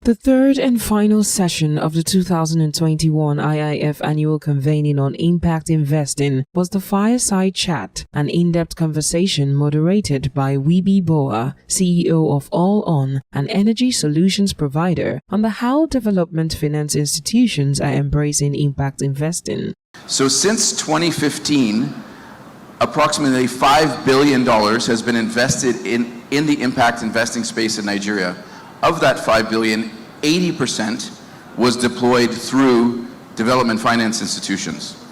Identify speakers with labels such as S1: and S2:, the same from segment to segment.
S1: The third and final session of the 2021 IIF Annual Convening on Impact Investing was the Fireside Chat, an in-depth conversation moderated by Wiebe Boa, CEO of All On, an energy solutions provider, on the how development finance institutions are embracing impact investing.
S2: So since 2015, approximately $5 billion has been invested in the impact investing space in Nigeria. Of that $5 billion, 80% was deployed through development finance institutions.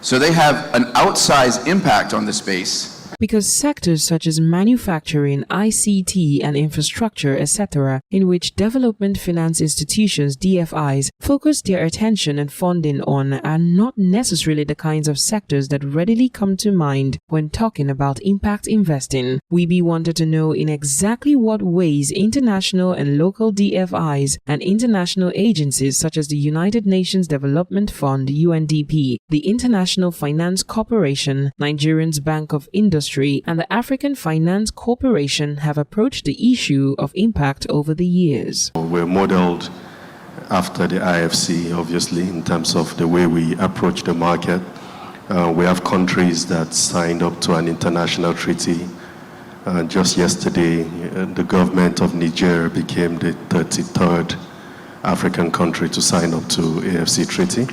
S2: So they have an outsized impact on the space.
S1: Because sectors such as manufacturing, ICT and infrastructure, etc., in which development finance institutions (DFIs) focus their attention and funding on are not necessarily the kinds of sectors that readily come to mind when talking about impact investing. Wiebe wanted to know in exactly what ways international and local DFIs and international agencies such as the United Nations Development Fund (UNDP), the International Finance Corporation, Nigerian's Bank of Industry, and the African Finance Corporation have approached the issue of impact over the years.
S3: We're modeled after the IFC, obviously, in terms of the way we approach the market. We have countries that signed up to an international treaty. Just yesterday, the government of Niger became the 33rd African country to sign up to AFC treaty.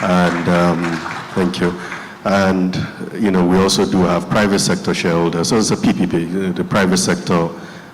S3: And thank you. And, we also do have private sector shareholders. So it's a PPP, the private sector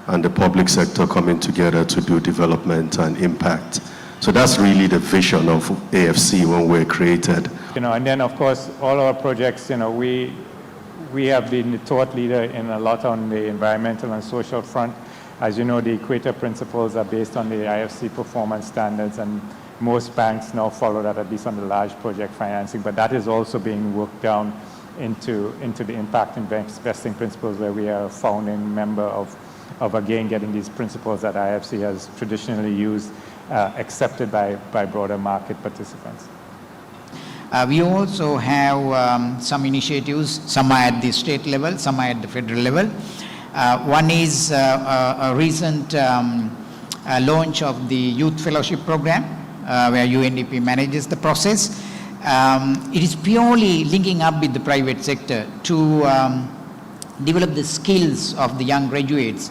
S3: and the public sector coming together to do development and impact. So that's really the vision of AFC when we're created.
S4: And then, of course, all our projects, we have been the thought leader in a lot on the environmental and social front. As you know, the Equator Principles are based on the IFC performance standards, and most banks now follow that, at least on the large project financing, but that is also being worked down into the impact investing principles, where we are a founding member of again getting these principles that IFC has traditionally used accepted by broader market participants.
S5: We also have some initiatives. Some are at the state level, some are at the federal level. One is a recent launch of the Youth Fellowship Program, where UNDP manages the process. It is purely linking up with the private sector to develop the skills of the young graduates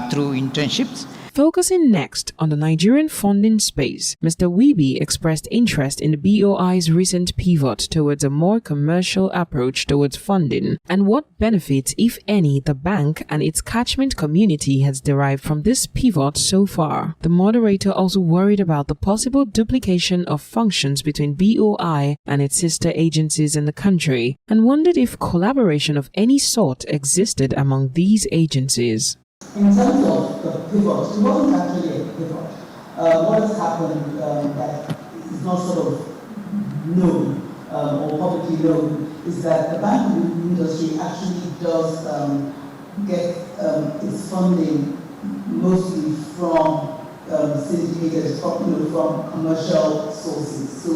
S5: through internships.
S1: Focusing next on the Nigerian funding space, Mr. Wiebe expressed interest in the BOI's recent pivot towards a more commercial approach towards funding and what benefits, if any, the bank and its catchment community has derived from this pivot so far. The moderator also worried about the possible duplication of functions between BOI and its sister agencies in the country and wondered if collaboration of any sort existed among these agencies.
S6: In terms of the pivot, it wasn't actually a pivot. What has happened that is not sort of known or publicly known is that the banking industry actually does get its funding mostly from syndicated, from commercial sources. So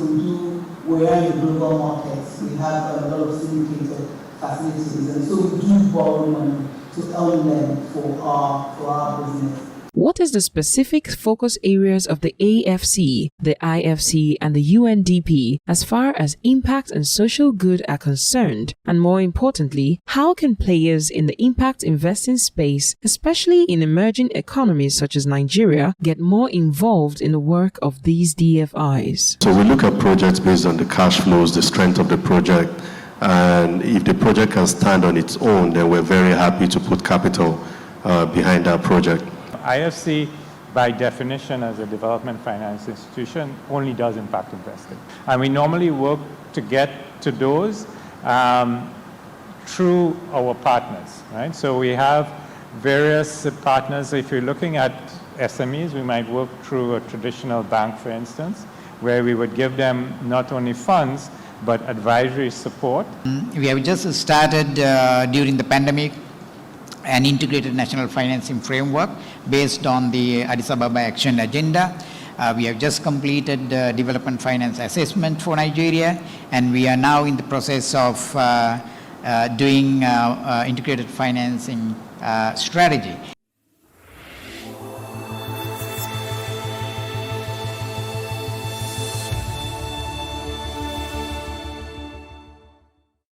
S6: we are in the global markets, we have a lot of syndicated facilities, and so we do borrow money to earn them for our business.
S1: What is the specific focus areas of the AFC, the IFC, and the UNDP as far as impact and social good are concerned? And more importantly, how can players in the impact investing space, especially in emerging economies such as Nigeria, get more involved in the work of these DFIs?
S3: So we look at projects based on the cash flows, the strength of the project, and if the project can stand on its own, then we're very happy to put capital behind that project.
S4: IFC, by definition, as a development finance institution, only does impact investing. And we normally work to get to those through our partners, right? So we have various partners. If you're looking at SMEs, we might work through a traditional bank, for instance, where we would give them not only funds, but advisory support.
S5: We have just started during the pandemic an integrated national financing framework based on the Addis Ababa Action Agenda. We have just completed the development finance assessment for Nigeria, and we are now in the process of doing integrated financing strategy.